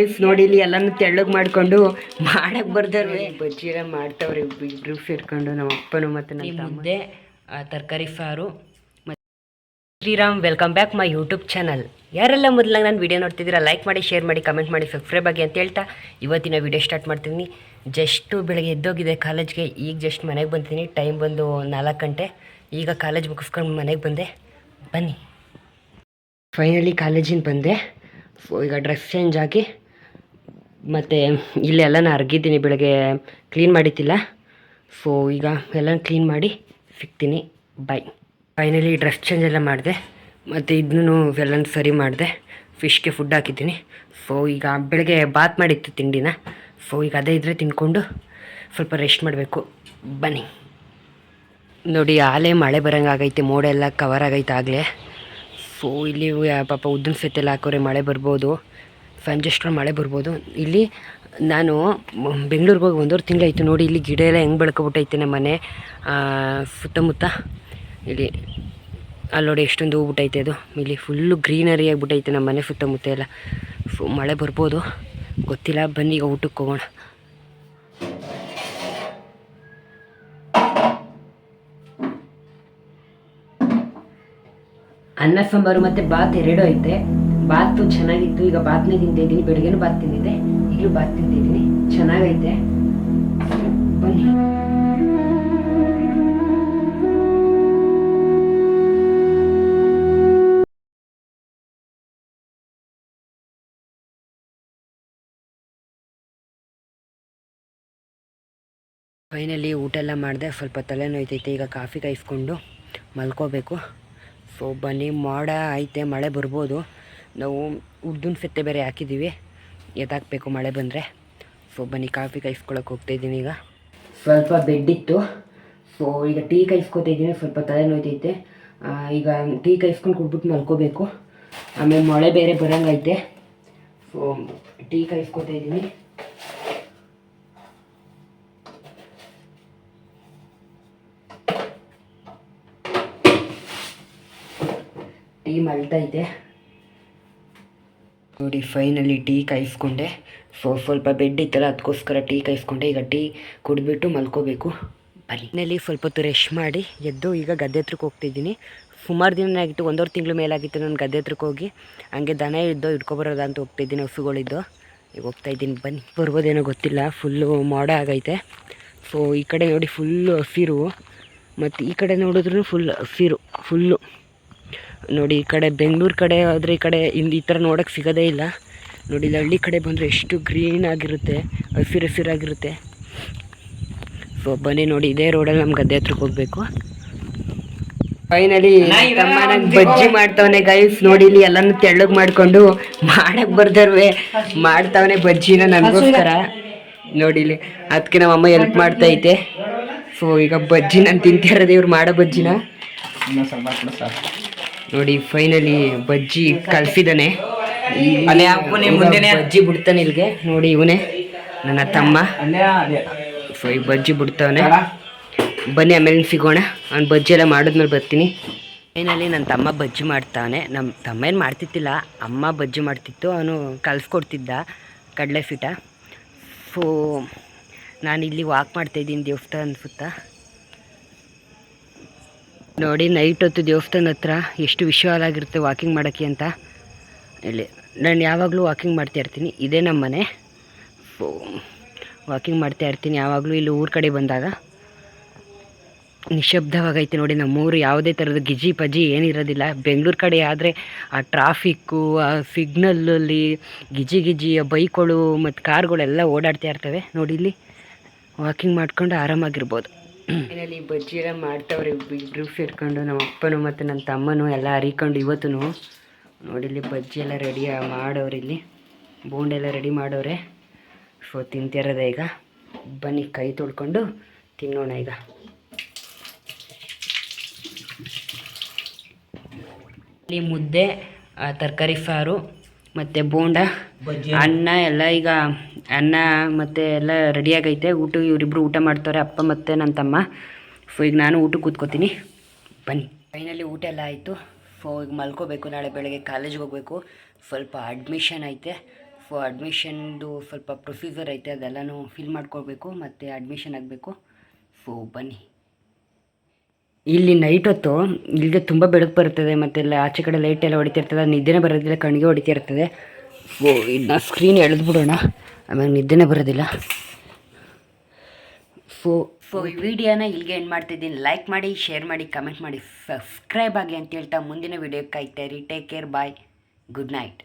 ನೋಡಿ ಇಲ್ಲಿ ಎಲ್ಲಾನು ತೆಳ್ಳಗೆ ಮಾಡ್ಕೊಂಡು ಮಾಡಕ್ಕೆ ಬರ್ದವ್ರೆ. ಬಜ್ಜಿರ ಮಾಡ್ತಾವ್ರೆ ಇಬ್ರು ಸೇರ್ಕೊಂಡು, ನಮ್ಮ ಅಪ್ಪನು ಮತ್ತು ನನ್ನ ಮುದ್ದೆ, ತರಕಾರಿ ಸಾರು. ಮತ್ತು Sriram, welcome back my YouTube channel. ಯಾರೆಲ್ಲ ಮೊದಲಾಗ ನಾನು ವೀಡಿಯೋ ನೋಡ್ತಿದ್ದೀರಾ ಲೈಕ್ ಮಾಡಿ, ಶೇರ್ ಮಾಡಿ, ಕಮೆಂಟ್ ಮಾಡಿ, ಸಬ್ಸ್ಕ್ರೈಬ್ ಆಗಿ ಅಂತ ಹೇಳ್ತಾ ಇವತ್ತಿನ ವೀಡಿಯೋ ಸ್ಟಾರ್ಟ್ ಮಾಡ್ತೀನಿ. ಜಸ್ಟು ಬೆಳಗ್ಗೆ ಎದ್ದೋಗಿದೆ ಕಾಲೇಜ್ಗೆ, ಈಗ ಜಸ್ಟ್ ಮನೆಗೆ ಬಂದಿದ್ದೀನಿ. ಟೈಮ್ ಬಂದು 4 ಗಂಟೆ. ಈಗ ಕಾಲೇಜ್ ಮುಗಿಸ್ಕೊಂಡು ಮನೆಗೆ ಬಂದೆ. ಬನ್ನಿ, ಫೈನಲಿ ಕಾಲೇಜಿಂದ ಬಂದೆ. ಈಗ ಡ್ರೆಸ್ ಚೇಂಜ್ ಆಗಿ ಮತ್ತು ಇಲ್ಲೆಲ್ಲ ಅರ್ಗಿದ್ದೀನಿ, ಬೆಳಗ್ಗೆ ಕ್ಲೀನ್ ಮಾಡಿದ್ದಿಲ್ಲ. ಸೊ ಈಗ ಎಲ್ಲ ಕ್ಲೀನ್ ಮಾಡಿ ಸಿಗ್ತೀನಿ. ಬಾಯ್. ಫೈನಲಿ ಡ್ರೆಸ್ ಚೇಂಜ್ ಎಲ್ಲ ಮಾಡಿದೆ, ಮತ್ತು ಇದನ್ನು ಎಲ್ಲ ಸರಿ ಮಾಡಿದೆ. ಫಿಶ್ಗೆ ಫುಡ್ ಹಾಕಿದ್ದೀನಿ. ಸೊ ಈಗ ಬೆಳಗ್ಗೆ ಬಾತ್ ಮಾಡಿತ್ತು ತಿಂಡಿನ. ಸೊ ಈಗ ಅದೇ ಇದ್ದರೆ ತಿನ್ಕೊಂಡು ಸ್ವಲ್ಪ ರೆಸ್ಟ್ ಮಾಡಬೇಕು. ಬನ್ನಿ. ನೋಡಿ ಆಲೇ ಮಳೆ ಬರೋಂಗಾಗೈತೆ, ಮೋಡ ಎಲ್ಲ ಕವರ್ ಆಗೈತೆ ಆಗಲೇ. ಸೊ ಇಲ್ಲಿ ಪಾಪ ಉದ್ದಿನ ಸೆತ್ತೆಲ್ಲ ಹಾಕೋರೆ ಮಳೆ ಬರ್ಬೋದು, ಸಂಜೆಷ್ಟರ ಮಳೆ ಬರ್ಬೋದು. ಇಲ್ಲಿ ನಾನು ಬೆಂಗಳೂರಿಗೆ ಹೋಗಿ 1.5 ತಿಂಗಳಾಯಿತು. ನೋಡಿ ಇಲ್ಲಿ ಗಿಡ ಎಲ್ಲ ಹೆಂಗೆ ಬೆಳ್ಕೊಬಿಟ್ಟೈತೆ ನಮ್ಮ ಮನೆ ಸುತ್ತಮುತ್ತ. ಇಲ್ಲಿ ಅಲ್ಲಿ ನೋಡಿ ಎಷ್ಟೊಂದು ಹೂ ಬಿಟ್ಟೈತೆ. ಅದು ಇಲ್ಲಿ ಫುಲ್ಲು ಗ್ರೀನರಿ ಆಗಿಬಿಟ್ಟೈತೆ ನಮ್ಮ ಮನೆ ಸುತ್ತಮುತ್ತ ಎಲ್ಲ. ಸೊ ಮಳೆ ಬರ್ಬೋದು, ಗೊತ್ತಿಲ್ಲ. ಬನ್ನಿ ಈಗ ಊಟಕ್ಕೆ ಹೋಗೋಣ. ಅನ್ನ ಸಾಂಬಾರು ಮತ್ತು ಬಾತ್ ಎರಡೂ ಐತೆ. ಬಾತು ಚೆನ್ನಾಗಿತ್ತು, ಈಗ ಬಾತ್ನೇ ತಿಂತಿದ್ದೀನಿ. ಬೆಳಗ್ಗೆನೂ ಬಾತ್ ತಿಂದಿದ್ದೆ, ಈಗಲೂ ಬಾತ್ ತಿಂತಿದ್ದೀನಿ. ಚೆನ್ನಾಗೈತೆ. ಬನ್ನಿ. ಫೈನಲಿ ಊಟ ಎಲ್ಲ ಮಾಡಿದೆ. ಸ್ವಲ್ಪ ತಲೆನೋಯ್ತೈತೆ, ಈಗ ಕಾಫಿ ಕಾಯಿಸ್ಕೊಂಡು ಮಲ್ಕೋಬೇಕು. ಸೊ ಬನ್ನಿ, ಮೋಡ ಐತೆ, ಮಳೆ ಬರ್ಬೋದು. ನಾವು ಉದ್ದಿನ ಸೆತ್ತೆ ಬೇರೆ ಹಾಕಿದ್ದೀವಿ, ಎತ್ತಾಕಬೇಕು ಮಳೆ ಬಂದರೆ. ಸೊ ಬನ್ನಿ, ಕಾಫಿ ಕಾಯಿಸ್ಕೊಳಕ್ಕೆ ಹೋಗ್ತಾಯಿದ್ದೀನಿ. ಈಗ ಸ್ವಲ್ಪ ಬೆಡ್ಡಿತ್ತು, ಸೊ ಈಗ ಟೀ ಕಾಯಿಸ್ಕೊತಾಯಿದ್ದೀನಿ. ಸ್ವಲ್ಪ ತಲೆ ನೋಯ್ತೈತೆ. ಈಗ ಟೀ ಕಾಯಿಸ್ಕೊಂಡು ಕುಡ್ಬಿಟ್ಟು ಮಲ್ಕೋಬೇಕು. ಆಮೇಲೆ ಮಳೆ ಬೇರೆ ಬರೋಂಗೈತೆ. ಸೊ ಟೀ ಕಾಯಿಸ್ಕೊತಾಯಿದ್ದೀನಿ. ಟೀ ಮಲ್ತೈತೆ ನೋಡಿ. ಫೈನಲಿ ಟೀ ಕಾಯಿಸ್ಕೊಂಡೆ. ಸ್ವಲ್ಪ ಬೆಡ್ ಇತ್ತಲ್ಲ, ಅದಕ್ಕೋಸ್ಕರ ಟೀ ಕಾಯಿಸ್ಕೊಂಡೆ. ಈಗ ಟೀ ಕುಡಿದ್ಬಿಟ್ಟು ಮಲ್ಕೋಬೇಕು. ಮನೆಯಲ್ಲಿ ಸ್ವಲ್ಪ ಹೊತ್ತು ರೆಸ್ಟ್ ಮಾಡಿ ಎದ್ದು ಈಗ ಗದ್ದೆ ಹತ್ರಕ್ಕೆ ಹೋಗ್ತಿದ್ದೀನಿ. ಸುಮಾರು ದಿನ ಆಗಿತ್ತು, 1.5 ತಿಂಗಳ ಮೇಲಾಗಿತ್ತು ನಾನು ಗದ್ದೆ ಹತ್ರಕ್ಕೆ ಹೋಗಿ. ಹಂಗೆ ದನ ಇದ್ದೋ ಇಟ್ಕೊಬರೋದ ಅಂತ ಹೋಗ್ತಿದ್ದೀನಿ, ಹಸುಗಳಿದ್ದು. ಈಗ ಹೋಗ್ತಾಯಿದ್ದೀನಿ. ಬನ್ನಿ, ಬರ್ಬೋದೇನೋ ಗೊತ್ತಿಲ್ಲ, ಫುಲ್ಲು ಮೋಡ ಆಗೈತೆ. ಸೊ ಈ ಕಡೆ ನೋಡಿ ಫುಲ್ಲು ಹಸಿರು, ಮತ್ತು ಈ ಕಡೆ ನೋಡಿದ್ರೂ ಫುಲ್ ಹಸಿರು ಫುಲ್ಲು. ನೋಡಿ ಈ ಕಡೆ ಬೆಂಗಳೂರು ಕಡೆ ಆದರೆ ಈ ಕಡೆ ಈ ಥರ ನೋಡೋಕ್ಕೆ ಸಿಗೋದೇ ಇಲ್ಲ. ನೋಡಿ ಇಲ್ಲಿ ಹಳ್ಳಿ ಕಡೆ ಬಂದರೆ ಎಷ್ಟು ಗ್ರೀನ್ ಆಗಿರುತ್ತೆ, ಹಸಿರಾಗಿರುತ್ತೆ. ಸೊ ಬನ್ನಿ, ನೋಡಿ ಇದೇ ರೋಡಲ್ಲಿ ನಮ್ಮ ಗದ್ದೆ ಹತ್ರಕ್ಕೆ ಹೋಗಬೇಕು. ಫೈನಲಿ ಬಜ್ಜಿ ಮಾಡ್ತಾವನೆ ಗೈಸ್. ನೋಡಿ ಇಲ್ಲಿ ಎಲ್ಲನೂ ತೆಳ್ಳಗೆ ಮಾಡಿಕೊಂಡು ಮಾಡಕ್ಕೆ ಬರ್ದವ್ರೆ ಮಾಡ್ತಾವನೆ ಬಜ್ಜಿನ ನನಗೋಸ್ಕರ. ನೋಡಿ ಇಲ್ಲಿ ಅದಕ್ಕೆ ನಮ್ಮಮ್ಮ ಹೆಲ್ಪ್ ಮಾಡ್ತೈತೆ. ಸೊ ಈಗ ಬಜ್ಜಿ ನಾನು ತಿಂತಿರೋದು, ಇವ್ರು ಮಾಡೋ ಬಜ್ಜಿನ ನೋಡಿ. ಫೈನಲಿ ಬಜ್ಜಿ ಕಲಿಸಿದ್ದಾನೆ, ಬಜ್ಜಿ ಬಿಡ್ತಾನೆ ಇಲ್ಲಿಗೆ. ನೋಡಿ ಇವನೇ ನನ್ನ ತಮ್ಮ. ಸೊ ಈ ಬಜ್ಜಿ ಬಿಡ್ತಾವನೆ. ಬನ್ನಿ ಆಮೇಲೆ ಸಿಗೋಣ. ಅವ್ನು ಬಜ್ಜಿ ಎಲ್ಲ ಮಾಡಿದ್ಮೇಲೆ ಬರ್ತೀನಿ. ಫೈನಲಿ ನನ್ನ ತಮ್ಮ ಬಜ್ಜಿ ಮಾಡ್ತಾನೆ. ನಮ್ಮ ತಮ್ಮ ಏನು ಮಾಡ್ತಿತ್ತಿಲ್ಲ, ಅಮ್ಮ ಬಜ್ಜಿ ಮಾಡ್ತಿತ್ತು. ಅವನು ಕಲಿಸ್ಕೊಡ್ತಿದ್ದ ಕಡಲೆ ಫಿಟ. ಸೊ ನಾನಿಲ್ಲಿ ವಾಕ್ ಮಾಡ್ತಾಯಿದ್ದೀನಿ ದೇವಸ್ಥಾನ ಸುತ್ತ. ನೋಡಿ ನೈಟ್ ಹೊತ್ತು ದೇವಸ್ಥಾನ ಹತ್ರ ಎಷ್ಟು ವಿಶಾಲಾಗಿರುತ್ತೆ ವಾಕಿಂಗ್ ಮಾಡೋಕ್ಕೆ ಅಂತ. ಇಲ್ಲಿ ನಾನು ಯಾವಾಗಲೂ ವಾಕಿಂಗ್ ಮಾಡ್ತಾಯಿರ್ತೀನಿ, ಇದೇ ನಮ್ಮ ಮನೆ. ಸೊ ವಾಕಿಂಗ್ ಮಾಡ್ತಾಯಿರ್ತೀನಿ ಯಾವಾಗಲೂ. ಇಲ್ಲಿ ಊರ ಕಡೆ ಬಂದಾಗ ನಿಶಬ್ದವಾಗೈತೆ ನೋಡಿ ನಮ್ಮೂರು. ಯಾವುದೇ ಥರದ ಗಿಜಿ ಪಜಿ ಏನಿರೋದಿಲ್ಲ. ಬೆಂಗಳೂರು ಕಡೆ ಆದರೆ ಆ ಟ್ರಾಫಿಕ್ಕು, ಆ ಸಿಗ್ನಲ್ಲಲ್ಲಿ ಗಿಜಿ ಬೈಕ್ಗಳು ಮತ್ತು ಕಾರ್ಗಳೆಲ್ಲ ಓಡಾಡ್ತಾ ಇರ್ತವೆ. ನೋಡಿ ಇಲ್ಲಿ ವಾಕಿಂಗ್ ಮಾಡ್ಕೊಂಡು ಆರಾಮಾಗಿರ್ಬೋದು. ಮನೇಲಿ ಬಜ್ಜಿ ಎಲ್ಲ ಮಾಡ್ತಾವ್ರೆ ಇಬ್ರು ಸೇರ್ಕೊಂಡು, ನಮ್ಮ ಅಪ್ಪನು ಮತ್ತು ನನ್ನ ತಮ್ಮನೂ ಎಲ್ಲ ಹರಿಕೊಂಡು. ಇವತ್ತು ನೋಡಿ ಇಲ್ಲಿ ಬಜ್ಜಿ ಎಲ್ಲ ರೆಡಿ ಮಾಡೋರು, ಇಲ್ಲಿ ಬೋಂಡೆಲ್ಲ ರೆಡಿ ಮಾಡೋರೆ. ಸೊ ತಿಂತಿರೋದೆ ಈಗ. ಬನ್ನಿ ಕೈ ತೊಳ್ಕೊಂಡು ತಿನ್ನೋಣ ಈಗ. ಇಲ್ಲಿ ಮುದ್ದೆ, ತರಕಾರಿ ಸಾರು ಮತ್ತು ಬೋಂಡ, ಅನ್ನ ಎಲ್ಲ. ಈಗ ಅನ್ನ ಮತ್ತು ಎಲ್ಲ ರೆಡಿಯಾಗೈತೆ. ಇವರಿಬ್ಬರು ಊಟ ಮಾಡ್ತಾರೆ, ಅಪ್ಪ ಮತ್ತು ನನ್ನ ತಮ್ಮ. ಸೊ ಈಗ ನಾನು ಊಟಕ್ಕೆ ಕೂತ್ಕೋತೀನಿ. ಬನ್ನಿ. ಫೈನಲಿ ಊಟ ಎಲ್ಲ ಆಯಿತು. ಸೊ ಈಗ ಮಲ್ಕೋಬೇಕು, ನಾಳೆ ಬೆಳಗ್ಗೆ ಕಾಲೇಜ್ಗೆ ಹೋಗಬೇಕು. ಸ್ವಲ್ಪ ಅಡ್ಮಿಷನ್ ಐತೆ. ಅಡ್ಮಿಷನ್ದು ಸ್ವಲ್ಪ ಪ್ರೊಸೀಜರ್ ಐತೆ, ಅದೆಲ್ಲನೂ ಫಿಲ್ ಮಾಡ್ಕೊಳ್ಬೇಕು ಮತ್ತು ಅಡ್ಮಿಷನ್ ಆಗಬೇಕು. ಬನ್ನಿ. ಇಲ್ಲಿ ನೈಟ್ ಹೊತ್ತು ಇಲ್ಲಿಗೆ ತುಂಬ ಬೆಳಕು ಬರ್ತದೆ, ಮತ್ತು ಎಲ್ಲ ಆಚೆ ಕಡೆ ಲೈಟ್ ಎಲ್ಲ ಹೊಡಿತಿರ್ತದೆ, ನಿದ್ದೆನೇ ಬರೋದಿಲ್ಲ, ಕಣ್ಣಿಗೆ ಹೊಡಿತಿರ್ತದೆ. ಇನ್ನು ಸ್ಕ್ರೀನ್ ಎಳೆದ್ಬಿಡೋಣ, ಆಮೇಲೆ ನಿದ್ದೆನೇ ಬರೋದಿಲ್ಲ. ಈ ವಿಡಿಯೋನ ಇಲ್ಲಿಗೆ ಎಂಡ್ ಮಾಡ್ತಿದ್ದೀನಿ. ಲೈಕ್ ಮಾಡಿ, ಶೇರ್ ಮಾಡಿ, ಕಮೆಂಟ್ ಮಾಡಿ, ಸಬ್ಸ್ಕ್ರೈಬ್ ಆಗಿ ಅಂತ ಹೇಳ್ತಾ ಮುಂದಿನ ವಿಡಿಯೋಕ್ಕೆ ಕಾಯ್ತಾ ಇರಿ. ಟೇಕ್ ಕೇರ್, ಬಾಯ್, ಗುಡ್ ನೈಟ್.